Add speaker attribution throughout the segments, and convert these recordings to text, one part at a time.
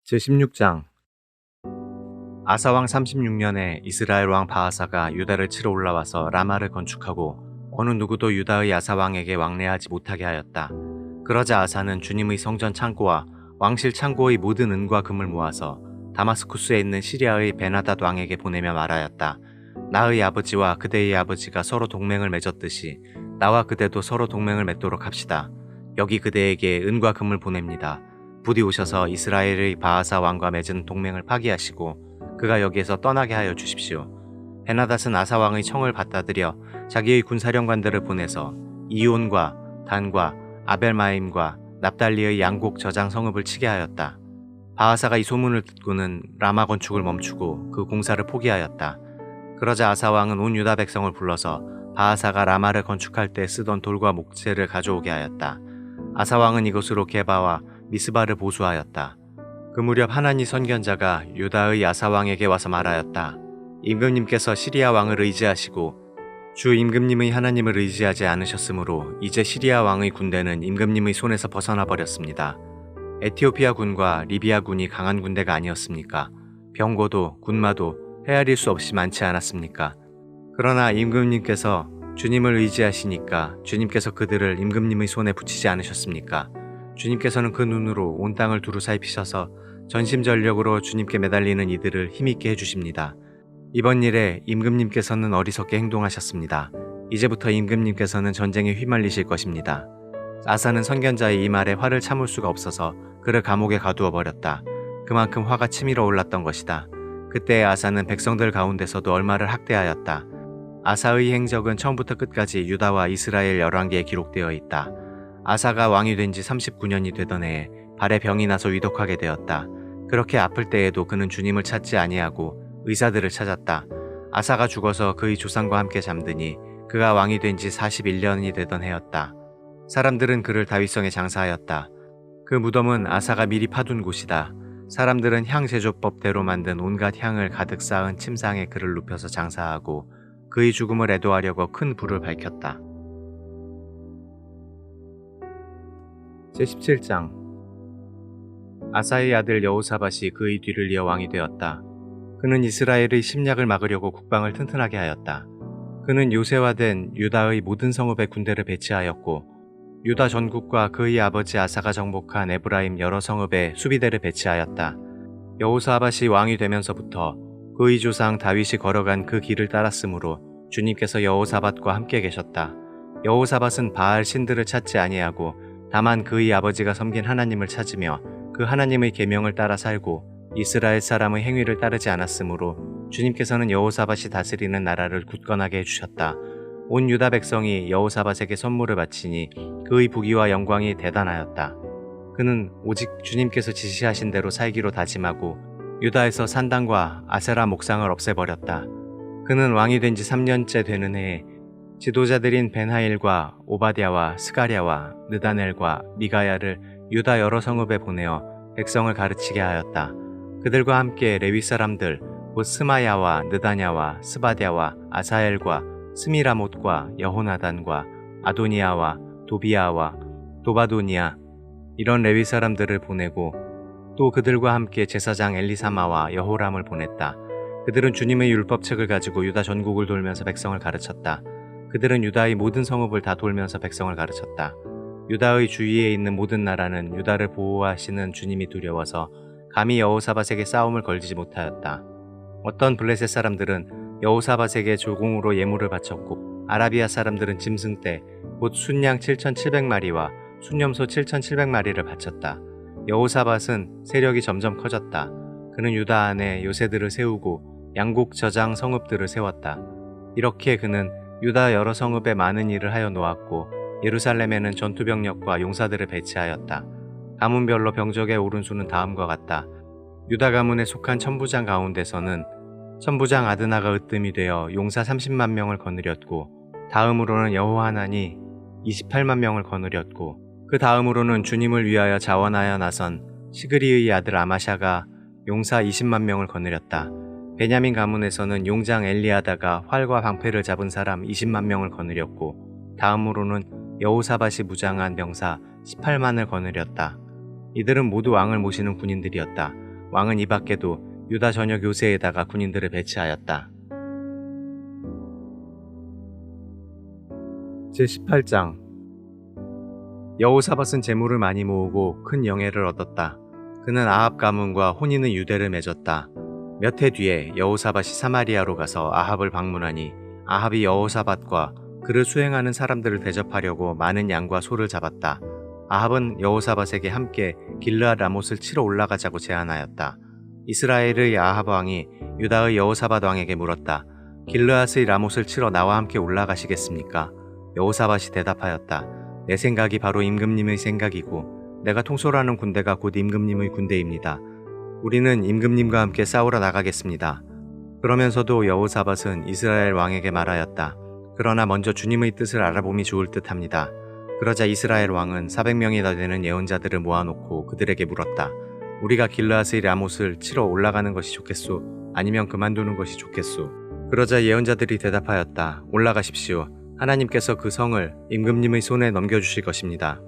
Speaker 1: 제16장. 아사왕 36년에 이스라엘 왕 바하사가 유다를 치러 올라와서 라마를 건축하고 어느 누구도 유다의 아사왕에게 왕래하지 못하게 하였다. 그러자 아사는 주님의 성전 창고와 왕실 창고의 모든 은과 금을 모아서 다마스쿠스에 있는 시리아의 베나닷 왕에게 보내며 말하였다. 나의 아버지와 그대의 아버지가 서로 동맹을 맺었듯이 나와 그대도 서로 동맹을 맺도록 합시다. 여기 그대에게 은과 금을 보냅니다. 부디 오셔서 이스라엘의 바하사 왕과 맺은 동맹을 파기하시고 그가 여기에서 떠나게 하여 주십시오. 베나닷은 아사 왕의 청을 받아들여 자기의 군사령관들을 보내서 이온과 단과 아벨마임과 납달리의 양곡 저장 성읍을 치게 하였다. 바하사가 이 소문을 듣고는 라마 건축을 멈추고 그 공사를 포기하였다. 그러자 아사 왕은 온 유다 백성을 불러서 바하사가 라마를 건축할 때 쓰던 돌과 목재를 가져오게 하였다. 아사 왕은 이것으로 게바와 미스바를 보수하였다. 그 무렵 하나니 선견자가 유다의 아사 왕에게 와서 말하였다. 임금님께서 시리아 왕을 의지하시고 주 임금님의 하나님을 의지하지 않으셨으므로 이제 시리아 왕의 군대는 임금님의 손에서 벗어나 버렸습니다. 에티오피아 군과 리비아 군이 강한 군대가 아니었습니까? 병거도 군마도 헤아릴 수 없이 많지 않았습니까? 그러나 임금님께서 주님을 의지하시니까 주님께서 그들을 임금님의 손에 붙이지 않으셨습니까? 주님께서는 그 눈으로 온 땅을 두루 살피셔서 전심전력으로 주님께 매달리는 이들을 힘있게 해주십니다. 이번 일에 임금님께서는 어리석게 행동하셨습니다. 이제부터 임금님께서는 전쟁에 휘말리실 것입니다. 아사는 선견자의 이 말에 화를 참을 수가 없어서 그를 감옥에 가두어 버렸다. 그만큼 화가 치밀어 올랐던 것이다. 그때 아사는 백성들 가운데서도 얼마를 학대하였다. 아사의 행적은 처음부터 끝까지 유다와 이스라엘 열왕기에 기록되어 있다. 아사가 왕이 된 지 39년이 되던 해에 발에 병이 나서 위독하게 되었다. 그렇게 아플 때에도 그는 주님을 찾지 아니하고 의사들을 찾았다. 아사가 죽어서 그의 조상과 함께 잠드니 그가 왕이 된 지 41년이 되던 해였다. 사람들은 그를 다윗성에 장사하였다. 그 무덤은 아사가 미리 파둔 곳이다. 사람들은 향 제조법대로 만든 온갖 향을 가득 쌓은 침상에 그를 눕혀서 장사하고 그의 죽음을 애도하려고 큰 불을 밝혔다. 제17장. 아사의 아들 여호사밧이 그의 뒤를 이어 왕이 되었다. 그는 이스라엘의 침략을 막으려고 국방을 튼튼하게 하였다. 그는 요새화된 유다의 모든 성읍에 군대를 배치하였고 유다 전국과 그의 아버지 아사가 정복한 에브라임 여러 성읍에 수비대를 배치하였다. 여호사밧이 왕이 되면서부터 그의 조상 다윗이 걸어간 그 길을 따랐으므로 주님께서 여호사밧과 함께 계셨다. 여호사밧은 바알 신들을 찾지 아니하고 다만 그의 아버지가 섬긴 하나님을 찾으며 그 하나님의 계명을 따라 살고 이스라엘 사람의 행위를 따르지 않았으므로 주님께서는 여호사밧이 다스리는 나라를 굳건하게 해주셨다. 온 유다 백성이 여호사밧에게 선물을 바치니 그의 부귀와 영광이 대단하였다. 그는 오직 주님께서 지시하신 대로 살기로 다짐하고 유다에서 산당과 아세라 목상을 없애버렸다. 그는 왕이 된 지 3년째 되는 해에 지도자들인 벤하일과 오바댜와 스가랴와 느다넬과 미가야를 유다 여러 성읍에 보내어 백성을 가르치게 하였다. 그들과 함께 레위 사람들 곧 스마야와 느다냐와 스바댜와 아사엘과 스미라못과 여호나단과 아도니아와 도비아와 도바도니아 이런 레위 사람들을 보내고 또 그들과 함께 제사장 엘리사마와 여호람을 보냈다. 그들은 주님의 율법책을 가지고 유다 전국을 돌면서 백성을 가르쳤다. 그들은 유다의 모든 성읍을 다 돌면서 백성을 가르쳤다. 유다의 주위에 있는 모든 나라는 유다를 보호하시는 주님이 두려워서 감히 여호사밧에게 싸움을 걸지 못하였다. 어떤 블레셋 사람들은 여호사밧에게 조공으로 예물을 바쳤고 아라비아 사람들은 짐승떼 곧 순양 7,700마리와 순염소 7,700마리를 바쳤다. 여호사밧은 세력이 점점 커졌다. 그는 유다 안에 요새들을 세우고 양곡 저장 성읍들을 세웠다. 이렇게 그는 유다 여러 성읍에 많은 일을 하여 놓았고 예루살렘에는 전투병력과 용사들을 배치하였다. 가문별로 병적의 오른 수는 다음과 같다. 유다 가문에 속한 천부장 가운데서는 천부장 아드나가 으뜸이 되어 용사 30만 명을 거느렸고 다음으로는 여호하난이 28만 명을 거느렸고 그 다음으로는 주님을 위하여 자원하여 나선 시그리의 아들 아마샤가 용사 20만 명을 거느렸다. 베냐민 가문에서는 용장 엘리아다가 활과 방패를 잡은 사람 20만 명을 거느렸고 다음으로는 여호사밧이 무장한 병사 18만을 거느렸다. 이들은 모두 왕을 모시는 군인들이었다. 왕은 이 밖에도 유다 전역 요새에다가 군인들을 배치하였다. 제18장 여호사밧은 재물을 많이 모으고 큰 영예를 얻었다. 그는 아합 가문과 혼인의 유대를 맺었다. 몇 해 뒤에 여호사밧이 사마리아로 가서 아합을 방문하니 아합이 여호사밧과 그를 수행하는 사람들을 대접하려고 많은 양과 소를 잡았다. 아합은 여호사밧에게 함께 길르앗 라못을 치러 올라가자고 제안하였다. 이스라엘의 아합 왕이 유다의 여호사밧 왕에게 물었다. 길르앗의 라못을 치러 나와 함께 올라가시겠습니까? 여호사밧이 대답하였다. 내 생각이 바로 임금님의 생각이고 내가 통솔하는 군대가 곧 임금님의 군대입니다. 우리는 임금님과 함께 싸우러 나가겠습니다. 그러면서도 여호사밧은 이스라엘 왕에게 말하였다. 그러나 먼저 주님의 뜻을 알아봄이 좋을 듯합니다. 그러자 이스라엘 왕은 400명이나 되는 예언자들을 모아놓고 그들에게 물었다. 우리가 길르앗의 라못을 치러 올라가는 것이 좋겠소? 아니면 그만두는 것이 좋겠소? 그러자 예언자들이 대답하였다. 올라가십시오. 하나님께서 그 성을 임금님의 손에 넘겨주실 것입니다.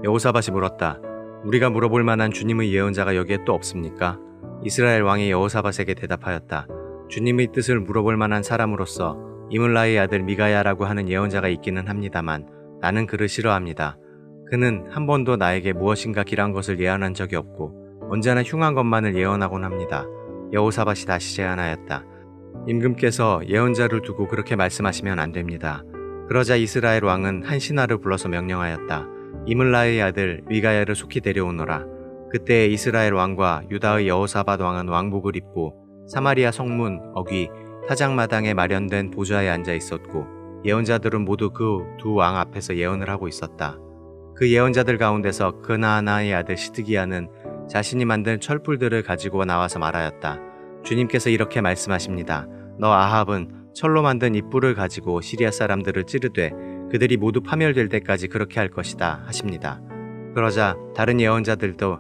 Speaker 1: 여호사밧이 물었다. 우리가 물어볼 만한 주님의 예언자가 여기에 또 없습니까? 이스라엘 왕이 여호사밧에게 대답하였다. 주님의 뜻을 물어볼 만한 사람으로서 이물라의 아들 미가야라고 하는 예언자가 있기는 합니다만 나는 그를 싫어합니다. 그는 한 번도 나에게 무엇인가 길한 것을 예언한 적이 없고 언제나 흉한 것만을 예언하곤 합니다. 여호사밧이 다시 제안하였다. 임금께서 예언자를 두고 그렇게 말씀하시면 안 됩니다. 그러자 이스라엘 왕은 한 신하를 불러서 명령하였다. 이물라의 아들 미가야를 속히 데려오너라. 그때 이스라엘 왕과 유다의 여호사밧 왕은 왕복을 입고 사마리아 성문 어귀 타작마당에 마련된 보좌에 앉아 있었고 예언자들은 모두 그 두 왕 앞에서 예언을 하고 있었다. 그 예언자들 가운데서 그나아나의 아들 시드기야는 자신이 만든 철불들을 가지고 나와서 말하였다. 주님께서 이렇게 말씀하십니다. 너 아합은 철로 만든 이 뿔을 가지고 시리아 사람들을 찌르되 그들이 모두 파멸될 때까지 그렇게 할 것이다 하십니다. 그러자 다른 예언자들도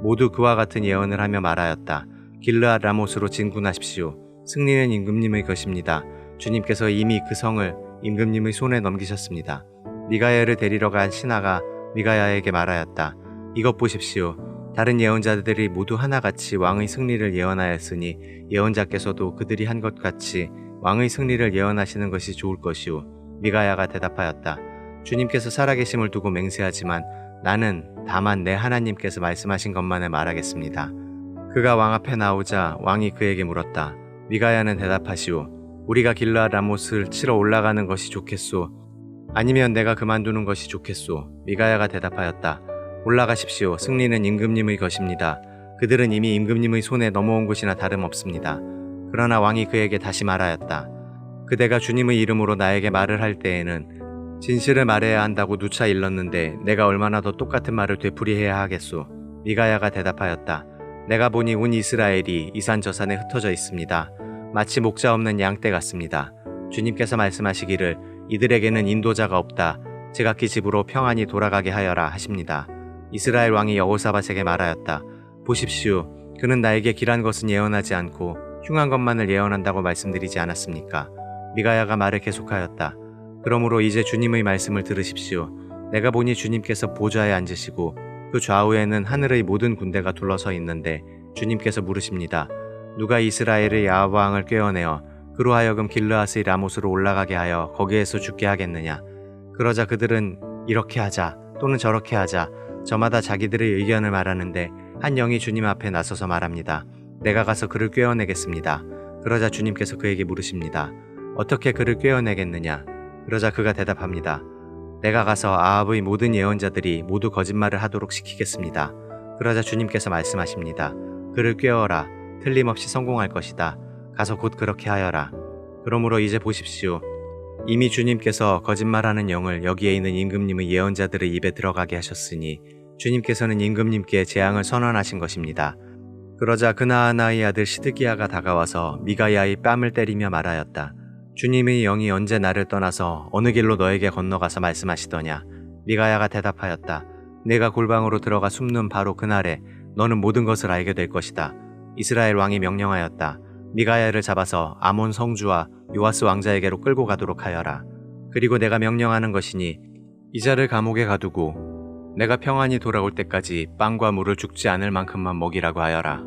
Speaker 1: 모두 그와 같은 예언을 하며 말하였다. 길르앗 라못으로 진군하십시오. 승리는 임금님의 것입니다. 주님께서 이미 그 성을 임금님의 손에 넘기셨습니다. 미가야를 데리러 간 신하가 미가야에게 말하였다. 이것 보십시오. 다른 예언자들이 모두 하나같이 왕의 승리를 예언하였으니 예언자께서도 그들이 한 것 같이 왕의 승리를 예언하시는 것이 좋을 것이오. 미가야가 대답하였다. 주님께서 살아계심을 두고 맹세하지만 나는 다만 내 하나님께서 말씀하신 것만을 말하겠습니다. 그가 왕 앞에 나오자 왕이 그에게 물었다. 미가야는 대답하시오. 우리가 길르앗 라못을 치러 올라가는 것이 좋겠소? 아니면 내가 그만두는 것이 좋겠소? 미가야가 대답하였다. 올라가십시오. 승리는 임금님의 것입니다. 그들은 이미 임금님의 손에 넘어온 것이나 다름없습니다. 그러나 왕이 그에게 다시 말하였다. 그대가 주님의 이름으로 나에게 말을 할 때에는 진실을 말해야 한다고 누차 일렀는데 내가 얼마나 더 똑같은 말을 되풀이해야 하겠소? 미가야가 대답하였다. 내가 보니 온 이스라엘이 이산 저산에 흩어져 있습니다. 마치 목자 없는 양떼 같습니다. 주님께서 말씀하시기를 이들에게는 인도자가 없다. 제각기 집으로 평안히 돌아가게 하여라 하십니다. 이스라엘 왕이 여호사밧에게 말하였다. 보십시오. 그는 나에게 길한 것은 예언하지 않고 흉한 것만을 예언한다고 말씀드리지 않았습니까? 미가야가 말을 계속하였다. 그러므로 이제 주님의 말씀을 들으십시오. 내가 보니 주님께서 보좌에 앉으시고 그 좌우에는 하늘의 모든 군대가 둘러서 있는데 주님께서 물으십니다. 누가 이스라엘의 아합 왕을 꿰어내어 그로 하여금 길르앗의 라못으로 올라가게 하여 거기에서 죽게 하겠느냐? 그러자 그들은 이렇게 하자 또는 저렇게 하자 저마다 자기들의 의견을 말하는데 한 영이 주님 앞에 나서서 말합니다. 내가 가서 그를 꿰어내겠습니다. 그러자 주님께서 그에게 물으십니다. 어떻게 그를 꿰어내겠느냐? 그러자 그가 대답합니다. 내가 가서 아합의 모든 예언자들이 모두 거짓말을 하도록 시키겠습니다. 그러자 주님께서 말씀하십니다. 그를 꿰어라. 틀림없이 성공할 것이다. 가서 곧 그렇게 하여라. 그러므로 이제 보십시오. 이미 주님께서 거짓말하는 영을 여기에 있는 임금님의 예언자들의 입에 들어가게 하셨으니 주님께서는 임금님께 재앙을 선언하신 것입니다. 그러자 그나아나의 아들 시드기야가 다가와서 미가야의 뺨을 때리며 말하였다. 주님의 영이 언제 나를 떠나서 어느 길로 너에게 건너가서 말씀하시더냐? 미가야가 대답하였다. 내가 골방으로 들어가 숨는 바로 그날에 너는 모든 것을 알게 될 것이다. 이스라엘 왕이 명령하였다. 미가야를 잡아서 아몬 성주와 요아스 왕자에게로 끌고 가도록 하여라. 그리고 내가 명령하는 것이니 이자를 감옥에 가두고 내가 평안히 돌아올 때까지 빵과 물을 죽지 않을 만큼만 먹이라고 하여라.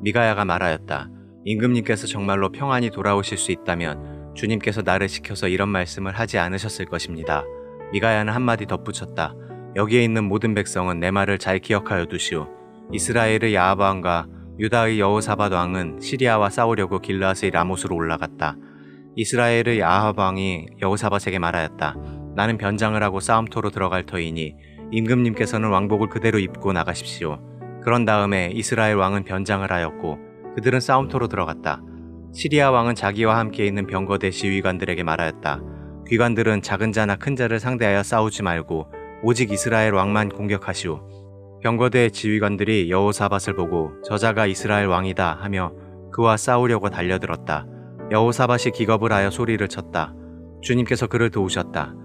Speaker 1: 미가야가 말하였다. 임금님께서 정말로 평안히 돌아오실 수 있다면 주님께서 나를 시켜서 이런 말씀을 하지 않으셨을 것입니다. 미가야는 한마디 덧붙였다. 여기에 있는 모든 백성은 내 말을 잘 기억하여 두시오. 이스라엘의 야합 왕과 유다의 여호사밧 왕은 시리아와 싸우려고 길르앗의 라못으로 올라갔다. 이스라엘의 야합 왕이 여호사밧에게 말하였다. 나는 변장을 하고 싸움터로 들어갈 터이니 임금님께서는 왕복을 그대로 입고 나가십시오. 그런 다음에 이스라엘 왕은 변장을 하였고 그들은 싸움터로 들어갔다. 시리아 왕은 자기와 함께 있는 병거대 지휘관들에게 말하였다. 귀관들은 작은 자나 큰 자를 상대하여 싸우지 말고 오직 이스라엘 왕만 공격하시오. 병거대 지휘관들이 여호사밧을 보고 저자가 이스라엘 왕이다 하며 그와 싸우려고 달려들었다. 여호사밧이 기겁을 하여 소리를 쳤다. 주님께서 그를 도우셨다.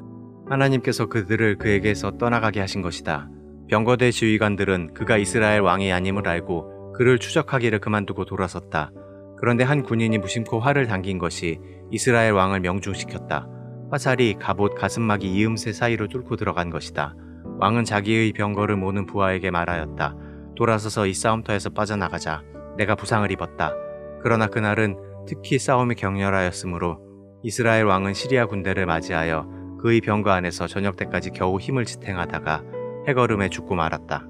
Speaker 1: 하나님께서 그들을 그에게서 떠나가게 하신 것이다. 병거대 지휘관들은 그가 이스라엘 왕이 아님을 알고 그를 추적하기를 그만두고 돌아섰다. 그런데 한 군인이 무심코 활을 당긴 것이 이스라엘 왕을 명중시켰다. 화살이 갑옷 가슴막이 이음새 사이로 뚫고 들어간 것이다. 왕은 자기의 병거를 모는 부하에게 말하였다. 돌아서서 이 싸움터에서 빠져나가자. 내가 부상을 입었다. 그러나 그날은 특히 싸움이 격렬하였으므로 이스라엘 왕은 시리아 군대를 맞이하여 그의 병거 안에서 저녁 때까지 겨우 힘을 지탱하다가 해걸음에 죽고 말았다.